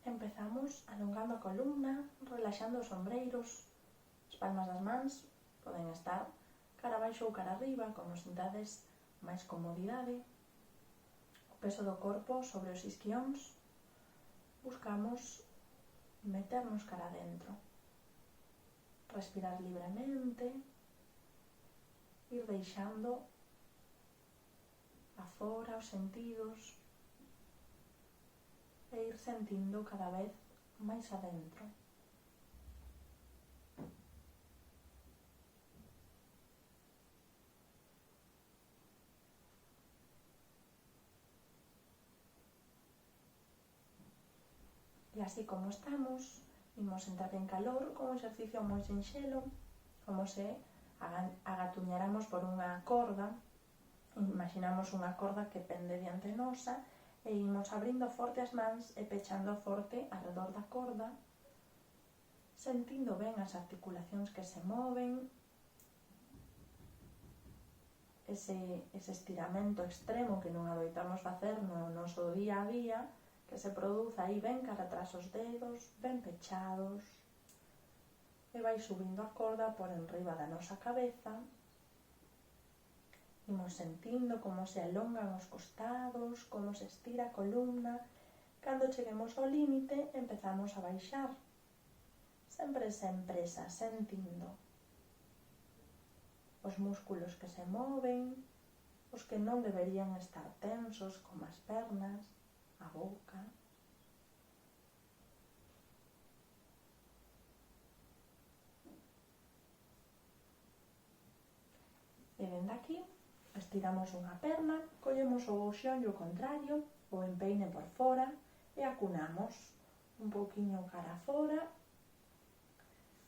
Empezamos alongando a columna, relaxando os ombreiros. As palmas das mans poden estar cara abaixo ou cara arriba, como sintades máis comodidade. O peso do corpo sobre os isquións. Buscamos meternos cara adentro. Respirar libremente. Ir deixando afora os sentidos e ir sentindo cada vez máis adentro. E así como estamos, imos entrar en calor con un exercicio moi sinxelo, como se agatuñáramos por unha corda. Imaginamos unha corda que pende diante nosa e imos abrindo forte as mans e pechando forte alrededor da corda, sentindo ben as articulacións que se moven, ese estiramento extremo que non adoitamos facer no noso día a día, que se produza aí ben cara atrás os dedos, ben pechados, e vai subindo a corda por enriba da nosa cabeza. Imos sentindo como se alongan os costados, como se estira a columna. Cando cheguemos ao límite, empezamos a baixar. Sempre sen presa, sentindo os músculos que se moven, os que non deberían estar tensos, como as pernas, a boca. E dende aquí, estiramos unha perna, collemos o xeonllo contrario, o empeine por fora e acunamos un pouquiño cara fora,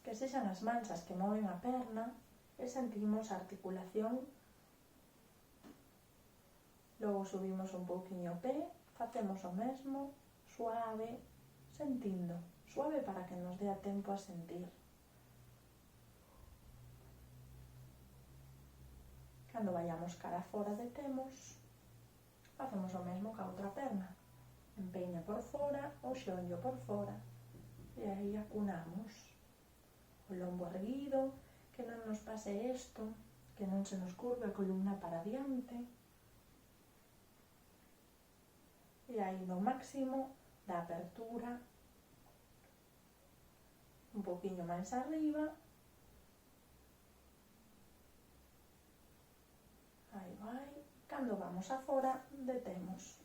que sexan as mansas que moven a perna e sentimos a articulación. Logo subimos un pouquiño o pé, facemos o mesmo, suave, sentindo, suave para que nos dé tempo a sentir. Cando vayamos cara fora detemos, facemos o mesmo ca outra perna, empeine por fora, o xeonllo por fora, e aí acunamos o lombo erguido, que non nos pase isto, que non se nos curve a columna para diante, e aí no máximo da apertura, un pouquiño máis arriba. Aí vai. Cando vamos afora, detemos.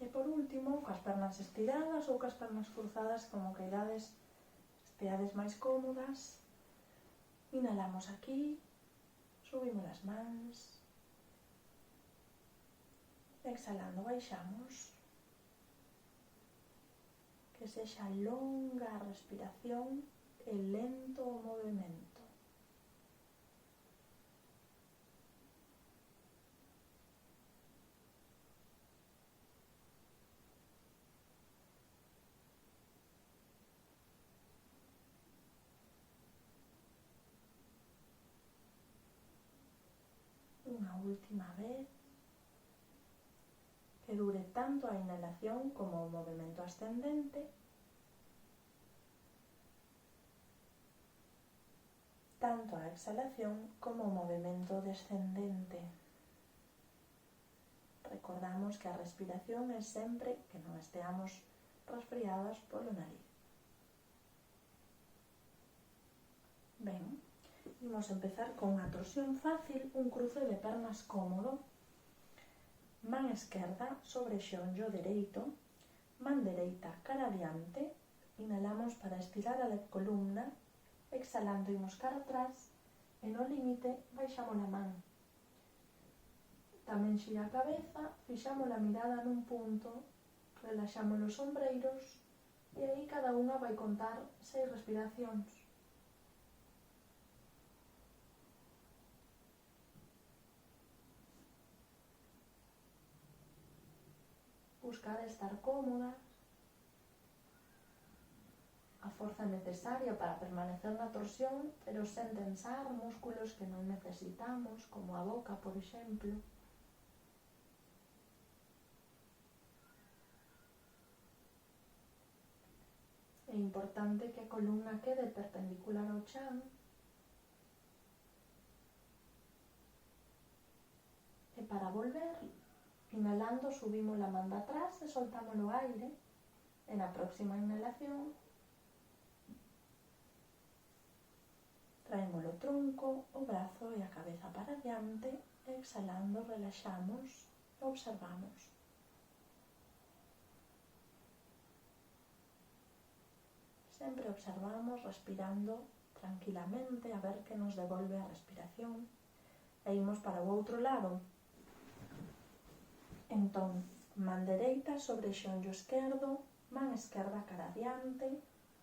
E por último, coas pernas estiradas ou coas pernas cruzadas, como queirades, esteades máis cómodas, inhalamos aquí, subimos as mans, exhalando baixamos, que sexa longa a respiración e lento o movimento. Unha última vez, que dure tanto a inhalación como o movimento ascendente, tanto a exhalación como o movimento descendente. Recordamos que a respiración é sempre que non esteamos resfriadas polo nariz. Ben, imos empezar con unha torsión fácil, un cruce de pernas cómodo, man esquerda sobre xeonllo dereito, man dereita cara adiante, inhalamos para estirar a columna, exhalando imos cara atrás e no límite baixamos a man. Tamén xira a cabeza, fixamos a mirada nun punto, relaxamos os ombreiros e aí cada unha vai contar 6 respiracións. Buscar estar cómodas, a forza necesaria para permanecer na torsión, pero sen tensar músculos que non necesitamos, como a boca, por exemplo. É importante que a columna quede perpendicular ao chan e para volver, inhalando, subimos a man de atrás e soltamos o aire e na próxima inhalación traemos o tronco, o brazo e a cabeza para adiante e exhalando relaxamos e observamos. Sempre observamos respirando tranquilamente a ver que nos devolve a respiración e imos para o outro lado. Entón, man dereita sobre o xeonllo esquerdo, man esquerda cara adiante,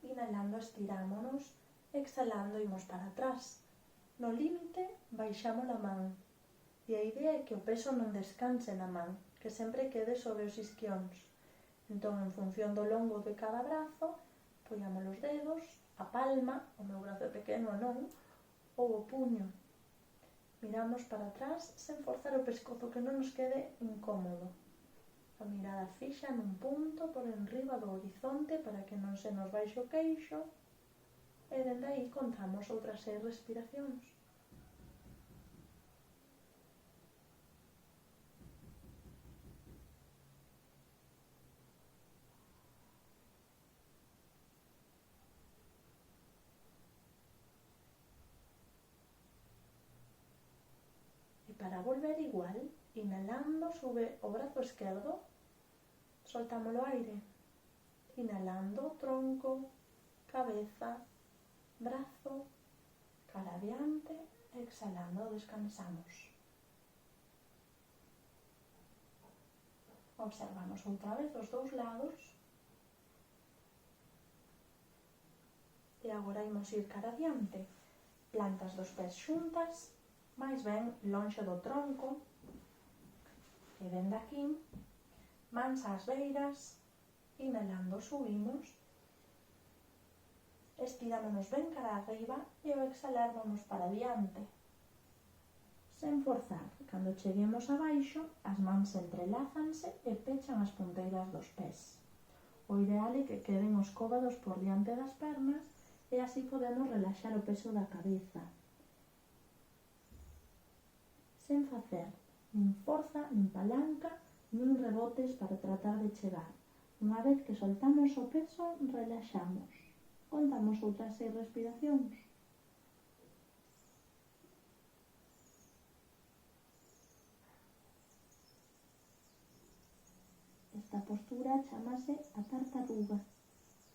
inhalando estirámonos, exhalando imos para atrás. No límite baixamos a man e a idea é que o peso non descanse na man, que sempre quede sobre os isquións. Entón, en función do longo de cada brazo, apoiamos os dedos, a palma, o meu brazo é pequeno non, ou o puño. Miramos para atrás sen forzar o pescozo, que non nos quede incómodo. A mirada fixa nun punto por enriba do horizonte para que non se nos baixe o queixo e dende aí contamos outras 6 respiracións. Para volver igual, inhalando, sube o brazo esquerdo, soltamos o aire, inhalando, tronco, cabeza, brazo, cara adiante, exhalando, descansamos. Observamos outra vez os dous lados e agora imos ir cara adiante, plantas dos pés xuntas, máis ben lonxe do tronco, e dende aquí, mans ás beiras, inhalando subimos, estirámonos ben cara arriba e ao exhalar vamos para adiante. Sen forzar, cando cheguemos abaixo, as mans entrelázanse e pechan as punteiras dos pés. O ideal é que queden os cóbados por diante das pernas e así podemos relaxar o peso da cabeza. Sen facer nin forza, nin palanca, nin rebotes para tratar de chegar. Unha vez que soltamos o peso, relaxamos. Contamos outras 6 respiracións. Esta postura chamase a tartaruga,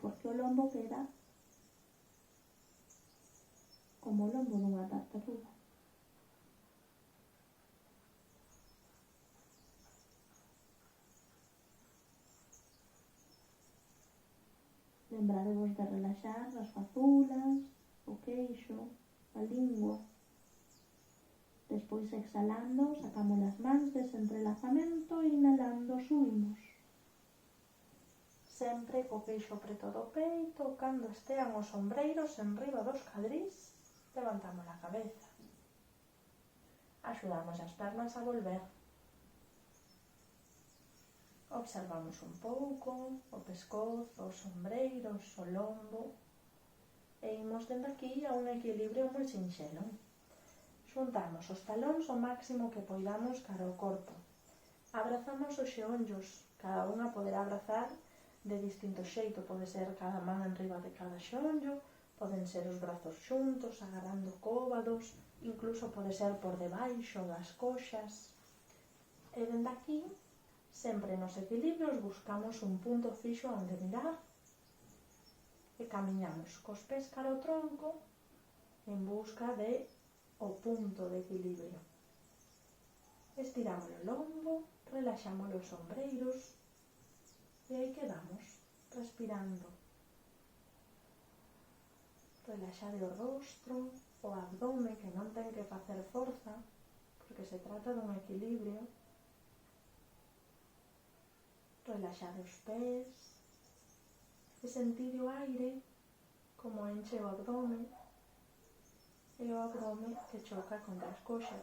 porque o lombo queda como o lombo dunha tartaruga. Lembrarevos de relaxar as fazulas, o queixo, a lingua. Despois, exhalando, sacamos as mans dese entrelazamento e inhalando subimos. Sempre co queixo preto do peito, cando estean os ombreiros enriba dos cadrís, levantamos a cabeza. Axudamos as pernas a volver. Observamos un pouco o pescozo, os ombreiros, o lombo e imos dende aquí a un equilibrio moi sinxelo. Xuntamos os talóns o máximo que poidamos cara ao corpo. Abrazamos os xeonllos, cada unha poderá abrazar de distinto xeito, pode ser cada man enriba de cada xeonllo, poden ser os brazos xuntos, agarrando cóbados, incluso pode ser por debaixo das coxas. E dende aquí, sempre nos equilibrios, buscamos un punto fixo onde mirar e camiñamos cos pés cara ao tronco en busca de o punto de equilibrio. Estiramos o lombo, relaxamos os ombreiros e aí quedamos, respirando. Relaxade o rostro, o abdome, que non ten que facer forza, porque se trata dun equilibrio. Relaxade os pés e sentir o aire como enche o abdome e o abdome que choca contra as coxas.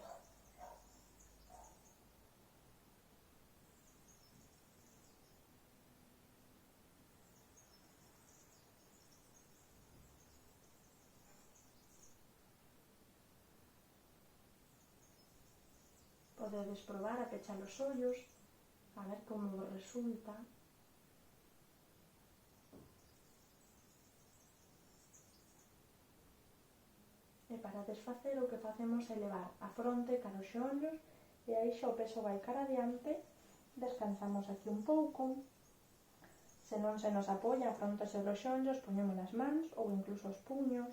podedes probar a pechar os ollos, a ver como vos resulta. E para desfacer o que facemos é levar a fronte cara aos xeonllos e aí xa o peso vai cara adiante, descansamos aquí un pouco. Se non se nos apoia a fronte sobre os xeonllos, poñemos as mans ou incluso os puños.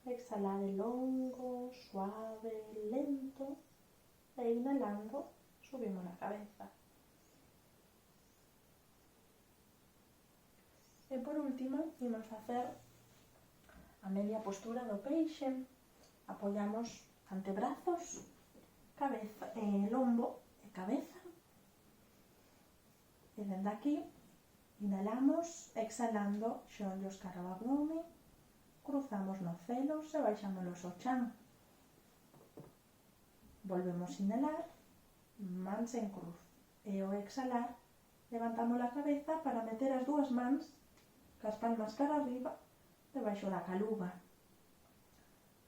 Exhalade longo, suave, lento e inhalando subimos a cabeza. E por último, imos facer a media postura do peixe. Apoiamos antebrazos, cabeza, lombo e cabeza. E dende aquí, inhalamos, exhalando, xeonllos cara ao abdome, cruzamos nos celos e baixámonos ao chan. Volvemos a inhalar, mans en cruz. E ao exhalar, levantamos a cabeza para meter as dúas mans cas palmas cara arriba debaixo da caluga.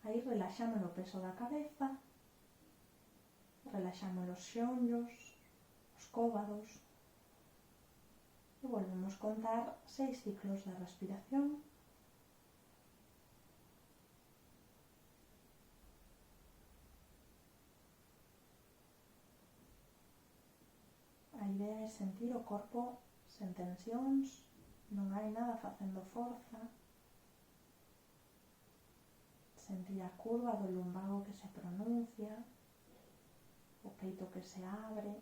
Aí relaxamos o peso da cabeza, relaxamos os xeonllos, os cóbados e volvemos contar 6 ciclos de respiración. A idea é sentir o corpo sen tensións, non hai nada facendo forza. Sentir a curva do lumbago que se pronuncia, o peito que se abre,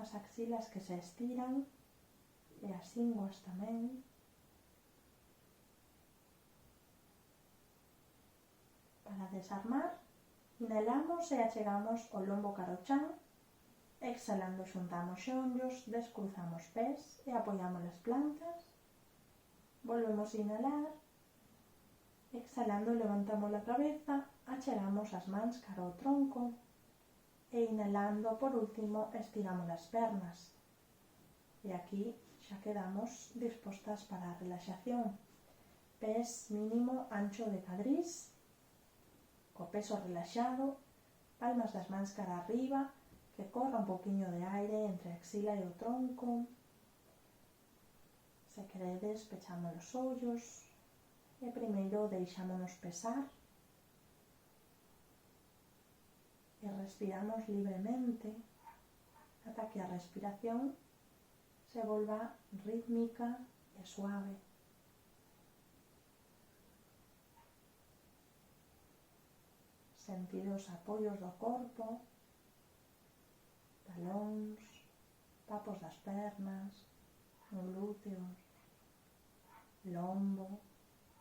as axilas que se estiran e as ínguas tamén. Para desarmar, inhalamos e achegamos o lombo cara ao chan, exhalando xuntamos xeonllos, descruzamos pés e apoiamos as plantas. Volvemos a inhalar, exhalando levantamos a cabeza, achegamos as mans cara ao tronco e inhalando, por último, estiramos as pernas. E aquí xa quedamos dispostas para a relaxación. Pés mínimo ancho de cadrís, co peso relaxado, palmas das mans cara arriba, que corra un poquinho de aire entre a axila e o tronco. Se queredes, pechamos os ollos e primeiro deixámonos pesar e respiramos libremente ata que a respiración se volva rítmica e suave. Sentir os apoios do corpo, talóns, papos das pernas, glúteos, lombo,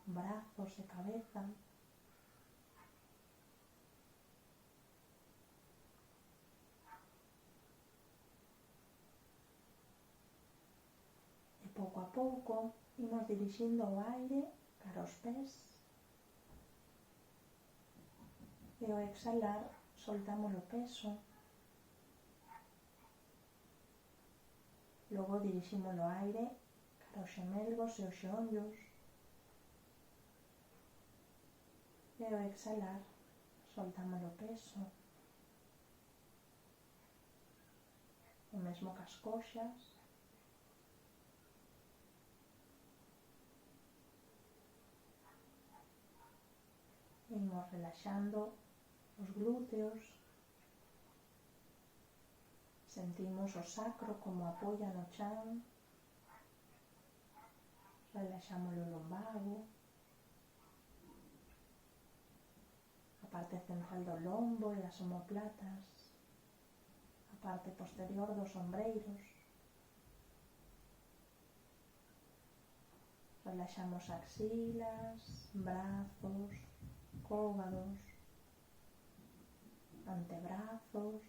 brazos e cabeza. E pouco a pouco imos dirixindo o aire cara aos pés e ao exhalar soltamos o peso. Logo diriximos o aire cara aos xemelgos e os xeonllos e ao exhalar soltamos o peso. O mesmo cas coxas. E imos relaxando os glúteos. Sentimos o sacro como apoia no chan. Relaxamos o lumbago, a parte central do lombo e as omóplatas, a parte posterior dos ombreiros. Relaxamos axilas, brazos, cóbados, antebrazos,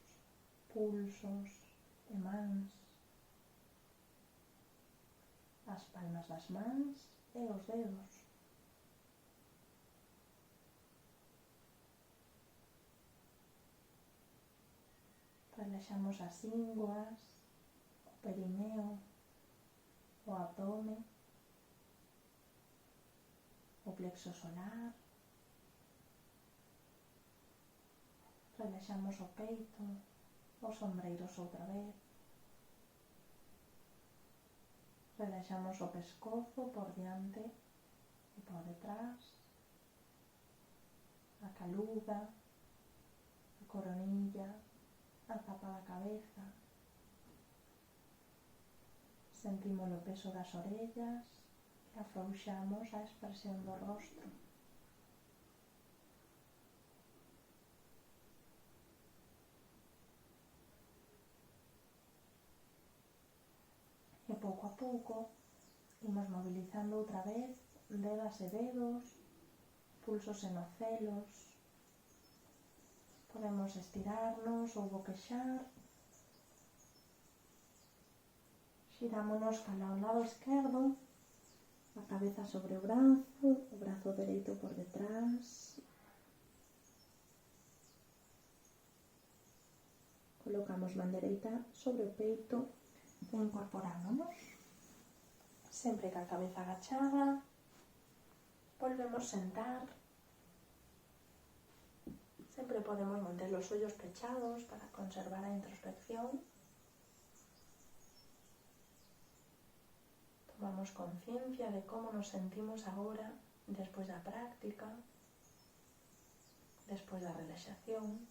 pulsos e mans, as palmas das mans e os dedos. Relaxamos as ínguas, o perineo, o abdome, o plexo solar, Relaxamos o peito, os ombreiros outra vez. Relaxamos o pescozo por diante e por detrás, a caluga, a coronilla, a tapa da cabeza. Sentimos o peso das orellas e afrouxamos a expresión do rostro. E pouco a pouco imos mobilizando outra vez dedas e dedos, pulsos e nocelos. Podemos estirarnos ou boquexar. Xirámonos para o lado esquerdo, a cabeza sobre o brazo dereito por detrás. Colocamos man dereita sobre o peito e incorporándonos. Sempre ca cabeza agachada, volvemos sentar. Sempre podemos manter os ollos pechados para conservar a introspección. Tomamos conciencia de como nos sentimos agora despois da práctica, despois da relaxación.